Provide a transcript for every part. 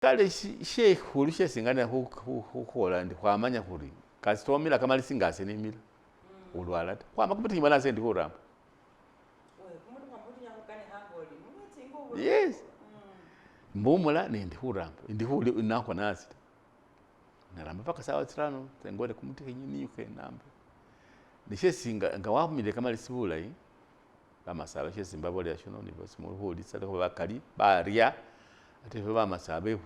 kale sheikh hulishe singana hukola ndi kwamanya kuri kasitomila kama lisingase nimila ulwala ta kwama kubuti bana sendi kuramba yes mbumula nindi kuramba ndi huli nako nasi naramba paka sawa tsirano tengole kumuti hinyini yuke namba nishe singa ngawamile kama lisibula yi kama sala she Zimbabwe National University mu huli sala ko bakali baria ate baba masabe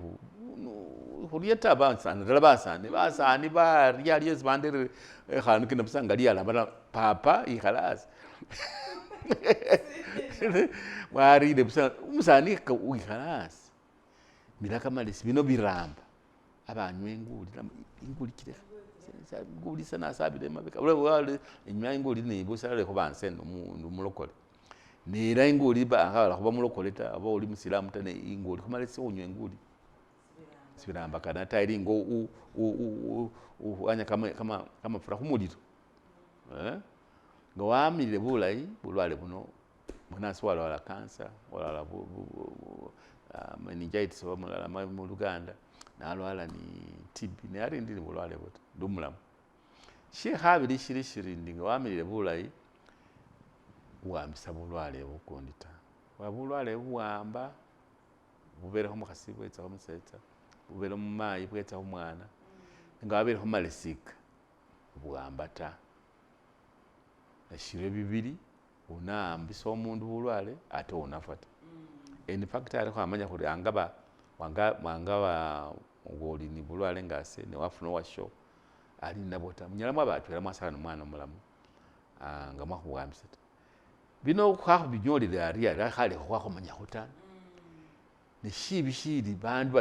huriyeta bansana dalabasane basani baria liyezi bandere khanu kina busangali yala bana papa ikhalas wari de busa umusani ka ikhalas mira kama lesibino biramba abanywe inguli kire nguli sana sabide mabeka wale inywa inguli ne busala ko bansen umulokole nira inguli ba akala kuba mulokoleta aba uli musilamu tane inguli kumale se unywe inguli sibiramba kana tayiri ngo anya kama fura kumulito ngo wamile bulayi bulwale buno munasi wala cancer wala meningitis wala mu Uganda nalwala ni TB ne ari ndini bulwale buto ndumulamu she habiri shirishiri ndingo wamile bulayi wambisa bulwale bukondita wabulwale buwamba bubere ho mukasi bwetsa ho musetsa bubere mu mayi bwetsa ho mwana ngabere ho malesika buwambata ashire bibiri unambisa omundu bulwale ate unafata in fact ari kwamanya kuri angaba wangaba ngoli ni bulwale ngase ne wafuna washo ali nabota munyalamu abatwera mwasala n'omwana omulamu ngamwa kuwambisa bino kwa binyoli ari khale kwa kumanya hutana ne shibishiri bandu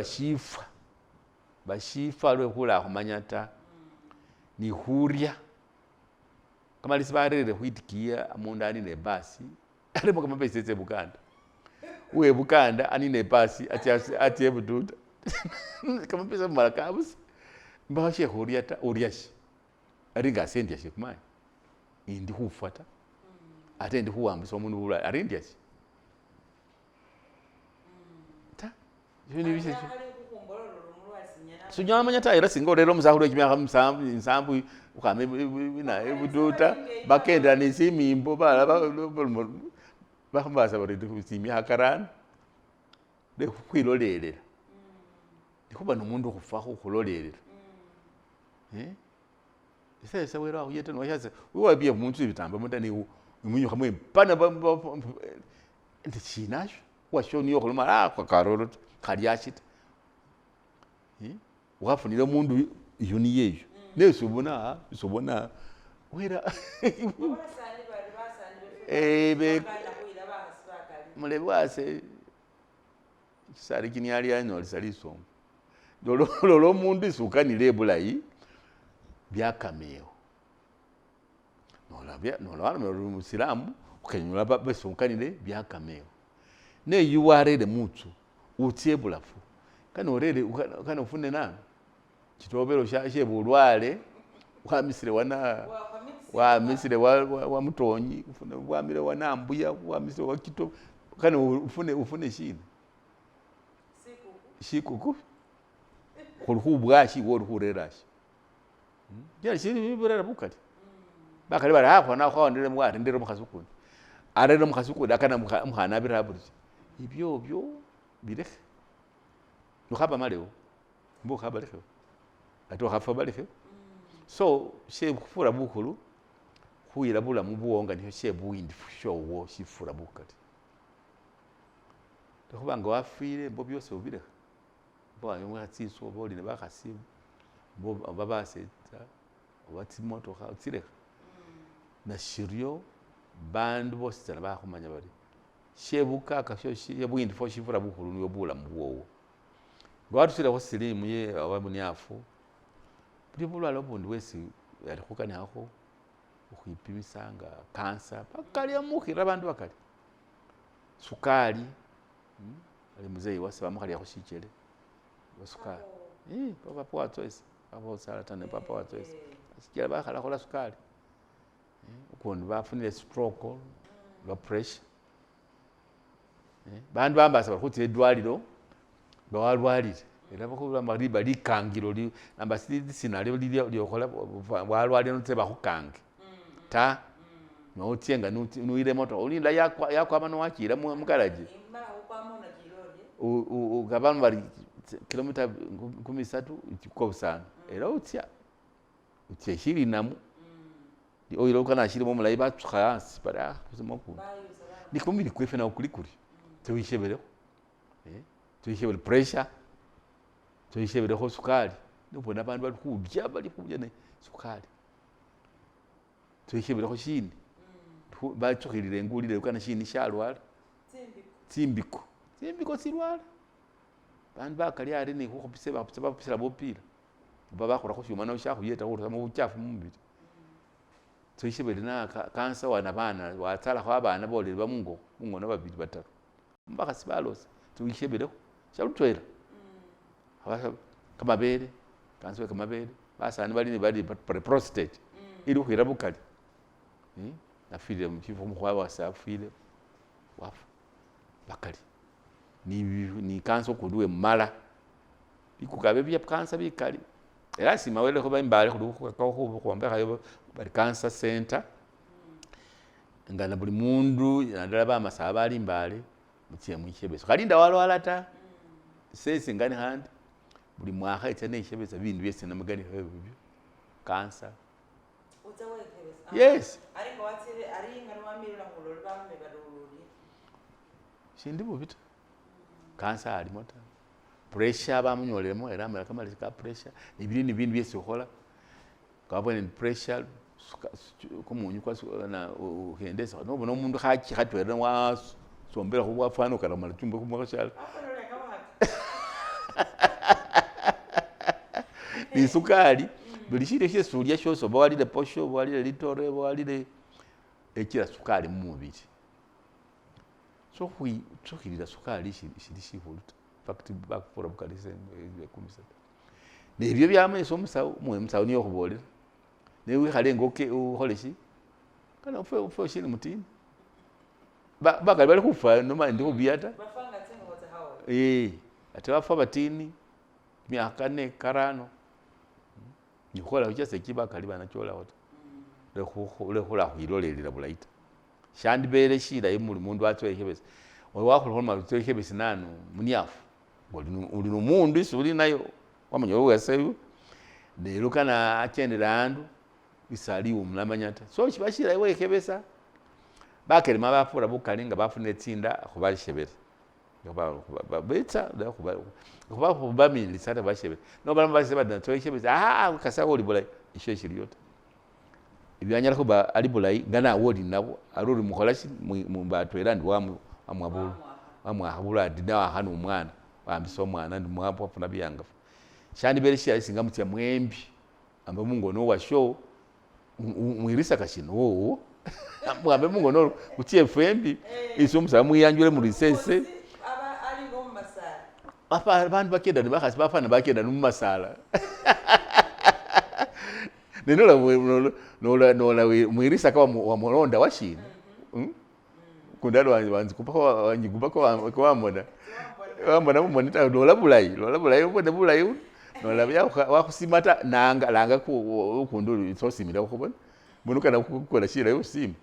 bashifa lwe kula kumanyata ni huria kama lisibarere huitikia amundani ne basi arimo kama besetse Buganda uwe Buganda ani ne basi ati ebududa kama pesa malakabus mbashe huria ta uriashi aringa sendi ashikumai indi hufata ate ndi huwambisa omundu bulwale arindi asi ta yini bishe sunyama nyata ira singo lero muzahulu ekimyaka nsambu ukame bina ebuduta bakenda nisimimbo bala bahambasa bari kusimya karana de kwilolelera ndikuba nomundu kufaho kulolelera sese wera uyete no yaze wiwabye umuntu ibitamba mutani umunyu kamwe pana ndi chinasho washoni yo kuluma kwa karoro kaliachita wafunira mundu yuni yejo nesobona wera mulebwase sari kinyali ano saliso lolo mundu sukanile bulayi byakameo nola musilamu ukenyula besukanile byakameo ne yuwarele mutu utie bulafu kana orele kana ufune nana kitobero sha bulwale wamisire wa misire wa mutonyi ufune wamire wana mbuya wa misire wa kito kana ufune shini shikuku kulhubwashi woruhurerashi ya shini biburera bukati bakali bara hapo na kwa ndire mwari ndire mukasukuni arere mukasukuni akana muhana biraburi ibyo bireke nukhaba maleo mbo khaba lekho ato khafa balekho so she kufura bukulu khuyira bula mubuonga niho she buwindi showo shifura bukati khubanga wafire mbo byose ubireka mbo ayo mwatsiso boli ne bakhasibu mbo babaseta wati moto kha tsireka na shiryo bandu bose bakhumanya bari shebuka kasho shebuwindi fo shifura bukulu niyo bula mubuwo ngwatusira hosilimu ye aba Muniafu buli bulwala obundi wesi yalikukani akho ukhipimisanga cancer bakali amukhira abantu bakali sukali ali muzei wase bamukhali akho shichele sukali papa po atoisi abo sala tane papa atoisi shichele bakhala khola sukali ukundi bafunile stroke low pressure bandu bambasa bakhuti edwaliro bawalwalire era bakubula mariba likangiro li namba sinalyo lyokola walwali noteba kukange ta no utienga nuire moto ulinda yakwa mano wakira mu garage ugabantu bari kilomita 13 ikikobusana era utya shiri namu oyiro kana shiri mu mulayi batsukhasi bara kusema ku nikumiri kwefe na ukulikuri tuyishebere tuyishebere pressure tuyishebere ho sukari nubona abantu bali kudya ne sukari tuyishebere ho shini batsukhirire ngulire kana shini shalwala tsimbiko silwala bantu bakali ari ni kukhopise bapisela bopila babakora kushuma no shakhuyeta kuti mu buchafu mubiri tuyishebere na kansa wana bana watsala kwa bana bole bamungo ngona babiri batatu mbaka sibalose tuyishebere shalutwera kamabere kansa kamabere basani bali prostate ili ukhira bukali nafile mchifu mkhwa wasafile wafu bakali ni kansa okuduwe mala bikukabe bya kansa bikali era simawele ko baimbale kuombeka yo bali cancer center ngana buli mundu nadala ba masaba ali mbale mutie mwichebeso kalinda walwala ta sese ngani handi buli mwaka itene ichebeza bindu byese namagani hebyo cancer yes ari ngawatire ari ngarwamira ngololo bamwe badololi shindi bubita cancer ali mota pressure bamunyolemo era amera kama lika pressure ibindi bindu byese ukhola kabone pressure kumunyu kwa na uhendesa no umuntu khatwera wa sombera kubwa fano kana malatumba kumwakashala ni sukari bulishire kye sulya shoso bawalile posho bawalile litore bawalile ekira sukari mu mubiri so khirira sukari shirishi huluta fact bakufura bukalise kumisata nebyo byameso musawo musawo niyo kubolera newe khale ngoke uholeshi kana ufo shiri mutini bakali bali kufa noma ndi kubiyata bafanga tsengo wote hawo atawafa batini miaka 4 karano nikola uchase kibakali banachola wote lekhola khwilolelela bulaita shandi bele shida imuli mundu atwekebesa wakholo khoma twekebesa nanu muniafu uli nomundu isuli nayo wamanyolo weseyo lero kana achendera andu isali umlamanyata so chibashira iwekebesa bakere mabafura bukalinga bafune tsinda khubashebera betsa da khubamili sata bashebera no bamba basebada twekebesa kasa oli bulai isho shiriyota ibyanyala kuba ali bulai ngana wodi nabo aruri mukholashi mumbatwera ndi amwabulu amwahabula dina hanu umwana wambiso mwana ndi mwapo afuna byanga shani bereshi isinga mutya mwembi amba mungono wa show mwirisa kashino amwambe mungono kutie fembi iso musamu yanjure mu lisese aba ali ngo masala apa abantu bakeda ndibakasi bafana bakeda mu masala nola mwirisa kwa wamuronda washina kundalo wanzi kupako wanyigubako wamona wamona mumonita lola bulai ubone bulai nola bya wakusimata nanga langa ukundulu itsosimira ukubona munuka na kukola shira yosimi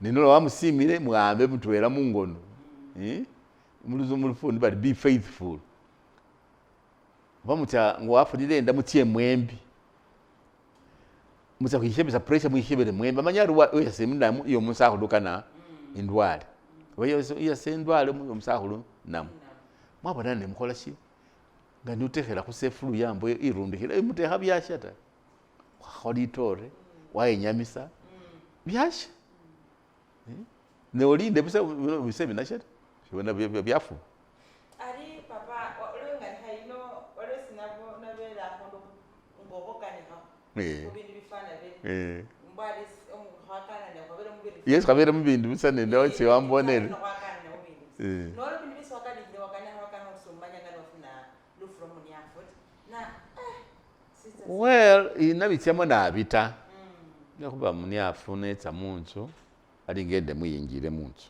ninola wamusimire mwambe mutwera mungono muluzo mulufundi bali be faithful bamuta ngwafudile ndamutie mwembi musa kuishebesa pressure muishebere mwemba manyaru oya seminamu iyo musakulu kana indwale oya iya sendwale mu musakulu namu mwabona ne mukhola shi ngandi utekhela ku sefulu yambo irundikira mutekha byashata kholitore wayenyamisa byasha ne olinde busa bise binashata shibona byafu ari papa olenga hayino olesinabo nabela hondo ngobokane ha kubindi bifana be mbali omkhakana ne kwabela mubindi yes kwabela mubindi bisane ndo siwambonele nolo bindi biswakali ndi wakanya usumanya ngalo funa Lufu Muniafu na well inabityamo nabita nakuba Muniafu netsa munzu ali ngende muyingire munzu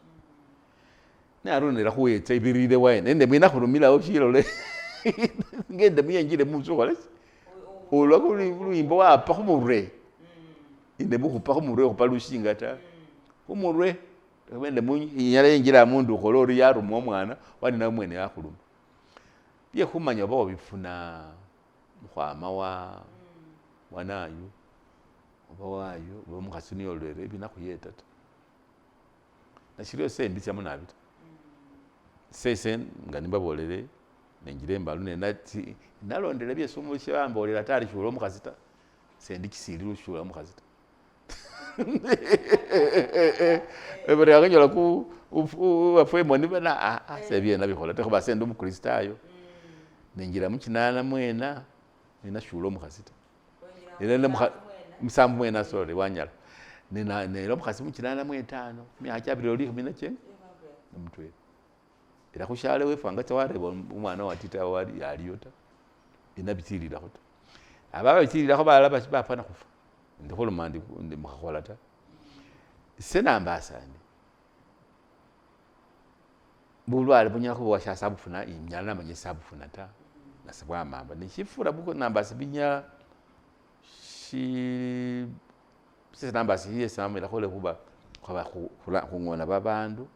narunira khuwetsa ibirire wene ende mwina khurumila oshilo le ngende muyenjire musokola olwa kuluyimbo wapa kumurwe inde bukupa kumurwe kupa lushinga ta kumurwe wende munyala yenjira mundu ukhola ori yaruma omwana wani na mwene yakhuluma bye khumanya oba obifuna mukhwama wanayu oba wayo oba omukhasi niyo olwere binakhuyeta ta nashiriyo sendi sya munabi ta sese nga nimbabolere nenjire embalu nenati nalondera byeso omulishe bambolera tali shula omukhasi ta sendi kisirira oshula omukhasi ta ebere yakanyola ku wafwe moni bana sebye nabikhola te khoba sende omukristayo nenjira mukinana mwena nina shula omukhasi ta era musambu mwena sore wanyala nera omukhasi mukinana mwetano myaka abiri oli khumina kye namutwere era khushale wefu anga tsawareba umwana watita wali yaliyo ta inabitirirako ta ababa bitirirako balala bapana khufa ndikhuluma ndi mukhakhola ta senambasani bulwale bunyala khuba shasabufuna inyala namanya sabufuna ta nasabwamamba nishifura buko nambasi binya senambasi hiye samela khole khuba khungona babandu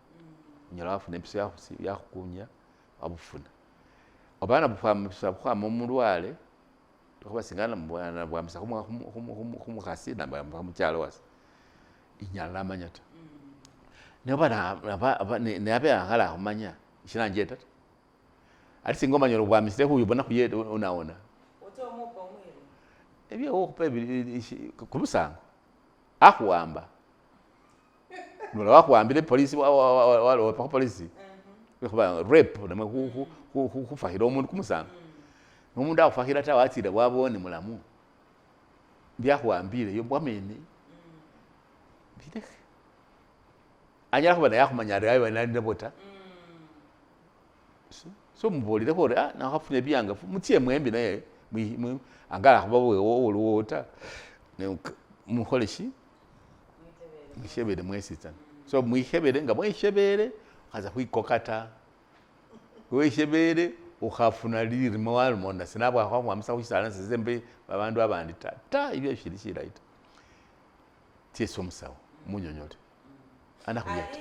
nyala wafuna empiso yakhukunya wabufuna obana bukhwama omulwale tukhuba singana mubwana bwamisa khumukhasi namba mukyalo wase inyala namanya ta neabe angala khumanya shinanjeta ta ati singa omanyala obwamisire khuyu bona khuyeta onaona ebyewo okhupa kumusango akhuwamba nola wakhuwambile polisi wapa polisi khuba rape namwe khufahira omundu kumusango nomundu akhufahira ta watsire wabone mulamu byakhuwambile yo bwamene bilekhe anyala khuba naye akhumanya ari ayo nalindabo ta so mubolire khori nakhafunye byangafu mutie mwembi naye angala khuba woluwo ta mukhole shi mwishebere mwesitsana so mwishebere nga mwishebere khaza khwikokata wishebere ukhafuna lirimo walmonda sinabwa khwamwamisa khusana sezembe babandu abandi ta ibyo shiri shiraita tieso musawo munyonyote ana khuyeta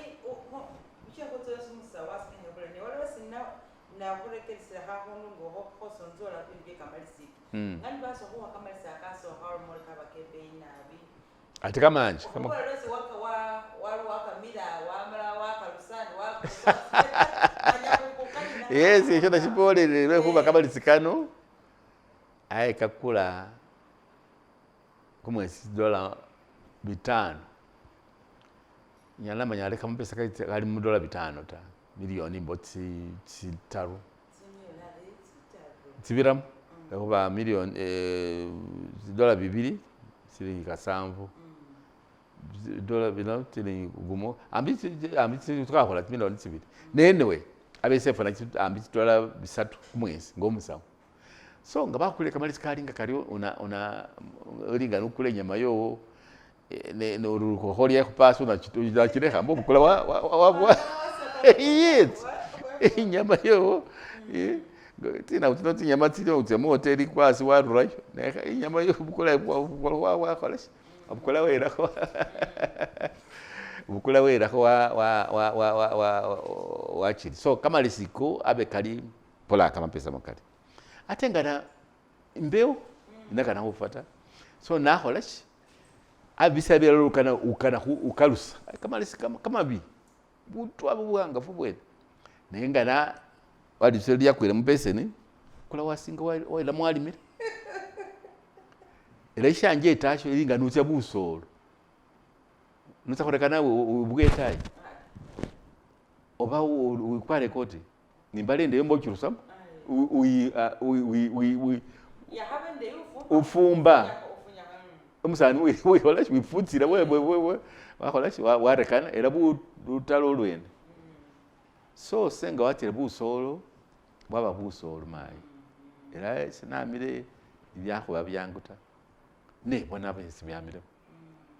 ate kamanje yes ekyo nakipolere lwekuba kabalisi kano aye kakula kumwesi $5 nyala manya aleka mupesa kali mu $5 ta milioni mboti tsitaru tsibiramu lwekuba milioni $2 silingi kasanvu $1 bino tili gumo ambitsi tukakhola milioni 2 nenwe abesefu na ambitsi $3 kumwezi ngomusawo so nga bakuleka kamalisi kalinga kaliyo una olinga nukule nyama yo ne uruko kholiya khupasa na chirekha mbo bukula wa yes nyama yo tina utinoti nyama tsilo utsemo hoteli kwasi warurayo ne nyama yo bukula wa kholashi abukula wera ko bukula wera ko wa chili so kama lisiko abe kali pola kama pesa makali atengana mbeo ndakana ufata so na kholashi abisabira ukalusa kama lisika kama bi butwa bwanga fubwene nengana wadi seli yakwira mpeseni kula wasinga waila mwalimire era ishanje etasho ilinga nutya busolo nutsa khorekana ubwetayi oba ukware kote nimbalende yombo kirusam ufumba umusani wiholashi wifutsira wewe wakholashi warekana era butalo lwene so senga watire busolo bwaba busolo mai era sinamire ibyakhuba byanguta ne bona bese byamire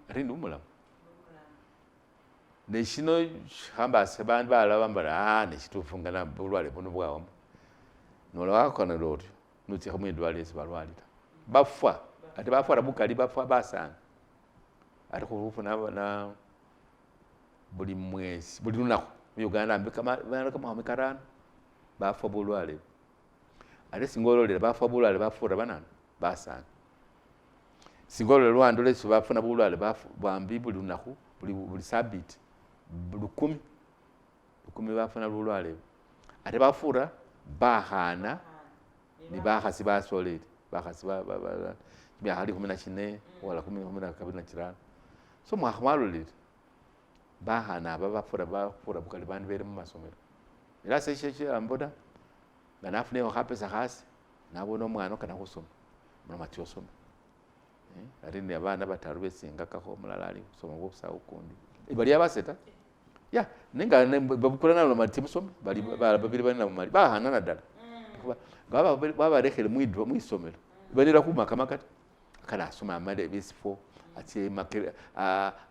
rindi umulamu ne shino hamba sebantu balabambara ne shitufungana bulwale buno bwawo nolwakona lotyo nutika mu idwali esibalwalira bafa ate bafa rabukali bafa basanga ate kufuna na buli mwezi buli lunaku mu Uganda bana kama mikarano bafa bulwale ate singololera bafa bulwale bafura banana basanga singololera lwando leso bafuna bulwale bambi buli lunaku buli sabiti buli 10 bafuna bulwale ate bafura bahana ni bahasi basolere bahasi bya hali 14 wala 12 so mwakhmalolere bahana bafura bukali bantu bere mu masomero era seshe amboda banafune wakapesa khasi nabona omwana kana kusoma mwana mati osoma ari ne abana bataru besinga kako mulala ali kusoma bokusa ukundi bali abaseta ya ninga babukula nalo mati musoma bali babiri bana mu mali bahana nadala baba rekhere mwidwa mwisomero banira kumakamakata kana asoma amale bisi4 ati makere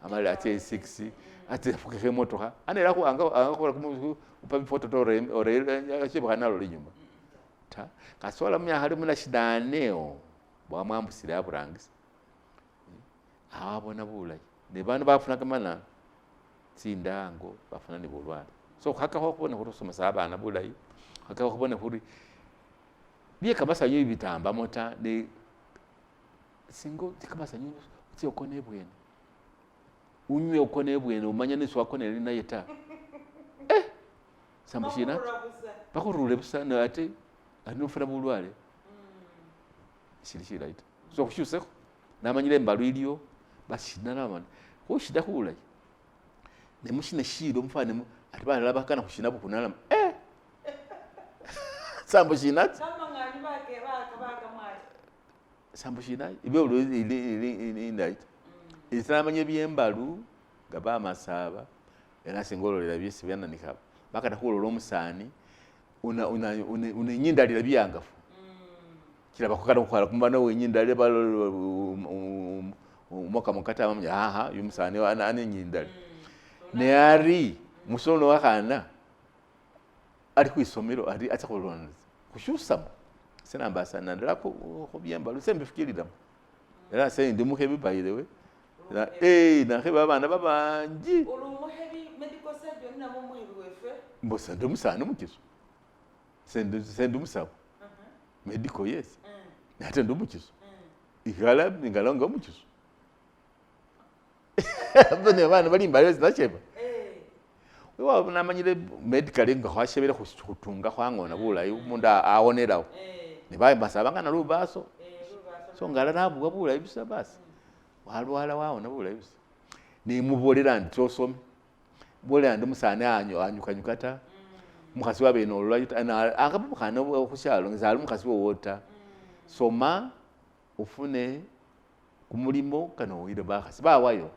amale ati 6 ati fuke motoka anera ku angakora ku upabi foto to ore achibwa nalo linyuma ta kasola mya hali muna shidaneo bwa mwambusire aburangisa abona bulai ne bantu bafuna kamana tsindango bafuna ni bulwala so haka ho kubona kurusoma sabana bulai haka ho kubona kuri biye kamasa nyo bitamba mota ne singo tikamasa nyo tio kone bwene unywe ukone bwene umanya niso akone lina yeta sambushina bakurule busa na ate anufuna bulwale shirishira ita so kushuse namanyire mbalu iliyo bashina namana ko shida kulai ne mushina shiro mfane ati bana bakana kushina bukunala sambushina sambushina ibe ulo ili night isamanye byembalu gaba masaba era singololera byesi byana nikaba bakata kulolo musani una nyindalira byangafu kila bakukana kukwala kumbana wenyindalira balo umoka mukata amanya aha yumusani ane nyindali ne ari musono wakana ari kwisomero ari atakolonza kushusama sina mbasa nandala ko byembalu sembe fikirira era se ndi muhebi by the way na heba bana babanji olumuhebi medical surgeon na mumuhebi wefe mbosa ndo musana mukiso sendu musabo medical yes nate ndo mukiso igala ngalonga mukiso bane bana bali mbale zinacheba wewe namanyire medical nga khwashebera khutunga khwangona bulayi umuntu aonerawo ne baye basabanga na lubaso so ngala nabuga bulayi bisa basi walwala waona bulayi bisa ni mubolera ntosome bolera ndi musane anyukanyukata mukhasi wabe no lwayita akabukhana okushalo ngizali mukhasi wota soma ufune kumulimo kana uyire bakhasi bawayo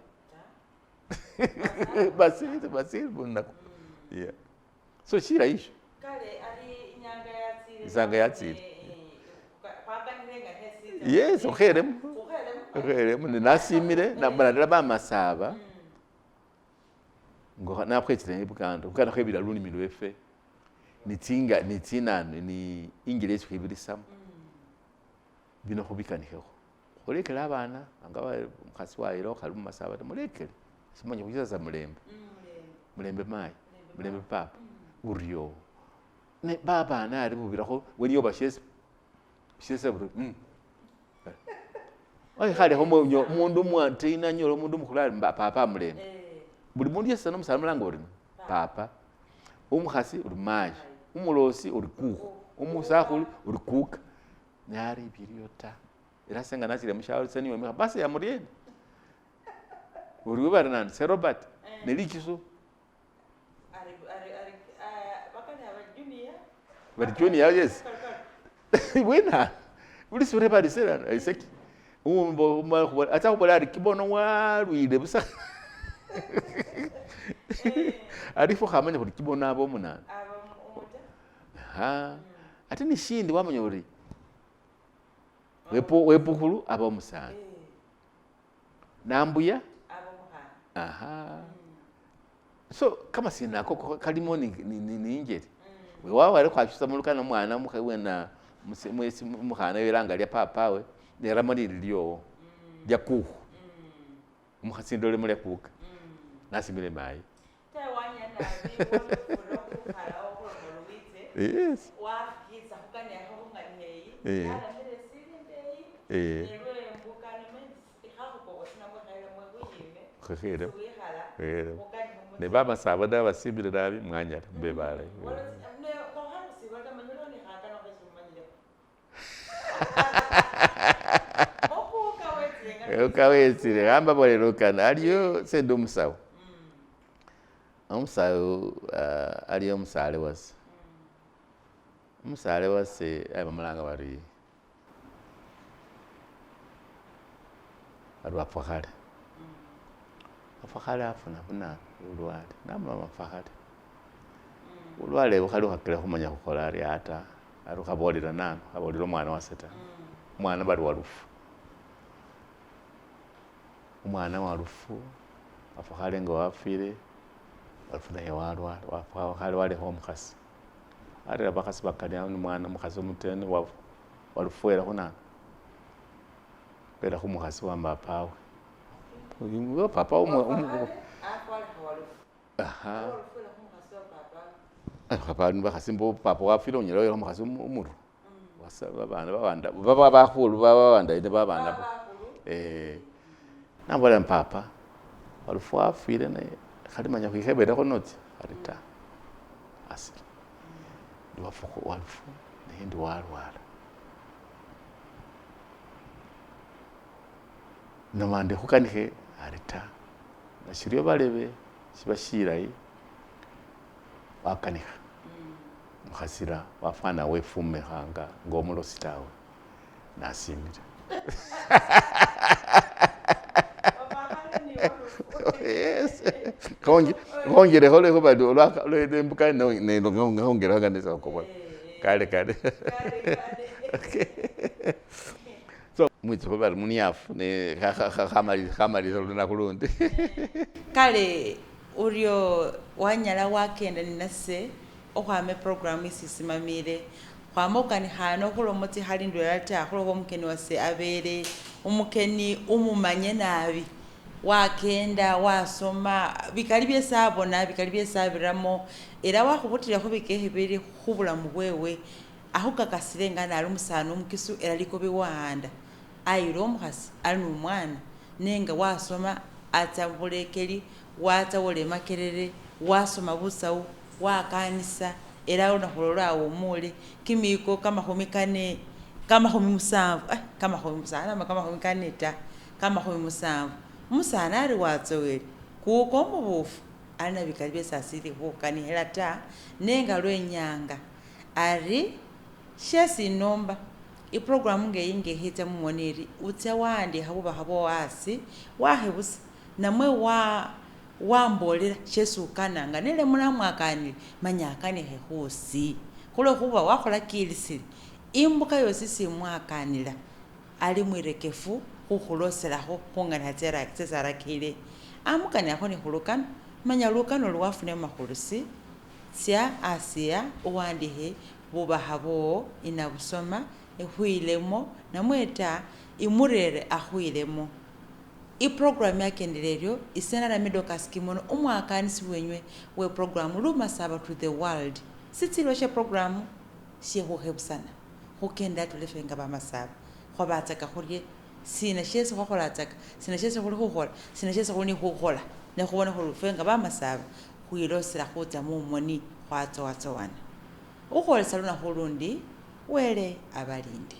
basi bunako yeah so shira isho kale ali nyanga zanga yatsiri pakanenga hesi yes okhere mun nasimire na bana bamasaba ngo napretsene bukando ukana khebira luni milwefe nitina ni English khibirisamu bino khubikaniho olekela abana angaba mukhasi wairo khali mumasaba tamulekele simanye kujaza mulembe mai mulembe papa uriyo ne baba na ari bubiraho weniyo bashese buru oyi khale homo mundu mwatina nyoro mundu mukhulali papa mulembe buli mundu yesa nomusala mulango uri papa umukhasi uri mai umulosi uri kuko umusakhuli uri kuka nari biriyota era senga nasire mushawari seniwe basi ya murieni uri bari nandi se Robert nelikiso bari junior yes wena uri sure bari sera iseki umbo atakubola ari kibono walwire busa ari fo khamanya kuri kibono abo munana ati nishindi wamanya uri wepukulu abo musana nambuya so kama sinako kalimo ni ingeri wa wale kwa chusa mulukana mwana muhewe na mwesi muhana yelanga lya papawe neramani lilyo lya kuhu muhasindole mulya kuka nasimile mai yes ne baba sabada basibire dabi mwanya bebale ukawetsire hamba bolelukana aliyo sendo musawo omusawo aliyo musale wase umusale wase abamulanga bari arwapakale afakale afuna buna ulwale namama mafakale ulwale bukhali khakira khumanya khukhola ari ata ari khabolera nano khabolera omwana waseta omwana bari walufu omwana walufu afakale nga wafire walufu naye walwala wafakale waleho omukhasi arera bakhasi bakania omwana omukhasi omutene walufuera khunano kwera khumukhasi wamba pawe papa papa bakhasimbo papa wafile unyela yelo mukhasi umuru wasaba bana babanda baba bakhulu babanda ite babana nambola papa walufu afile naye khali manya khwikhebera khonoti arita asi ndiwafuko walufu naye ndi walwala namande khukanihe arita nashiryo balebe shibashirayi wakaniha mukhasira wafana wefumehanga ngomulosi tawe nasimira yes khongerekho lekho badi olwembuka nkhongerekho kanisa kobola kale so mwitsikho bari muniafu ne khamaliza lunaku lundi kale uryo wanyala wakenda ninase okhwama program isisimamire khwamokani hano khulomotsi hali ndwela ta khulokho omukeni wase abere omukeni umumanye nabi wakenda wasoma bikali byesabona bikali byesabiramo era wakhubutirakho bikehe biri khubulamu bwewe akhukakasire nga nali omusana omukisu era liko biwanda ayire omukhasi ali nomwana nenga wasoma atsa bulekeli watsa wole makerere wasoma busawu wakanisa era unakhulolawo omule kimiko kamakhumi kane kamakhumi musanvu kamakhumi musanvu kamakhumi kane ta kamakhumi musanvu umusana ari watsowele kuko omubufu ali na bikali byesasili khukanihela ta nenga lwenyanga ari shesi nomba iprogramu ngeyingehitsa mumoneri utsa wandikha bubakha bwowasi wahebusa namwe wambolera shesi ukananga nele mulamwakanile manyakanihe khusi khulokhuba wakhola kilisile imbuka yosi simwakanila ali mwirekefu khukhuloselakho khungana tsesarakile amukanilakho ni khulukano manya lukano luwafune mumakhulusi tsya asiya uwandihe bubakha bwowo inabusoma ehwilemo namweta imurere ahwilemo iprogramu yakendelelyo isenala midocus kimono omwakanisi wenywe we programu Lumasaba to the world sitsilwa she programu shekhukhebusana khukenda tulefenga bamasaba khwabatsaka khulye sina shesi khwakholatsaka sina shesi khuli khukhola sina shesi khuli khukhola nekhubona khulufenga bamasaba khwilosela khutsa mumoni khwatsowatsowana ukholesa lunaku lundi wele abalinde.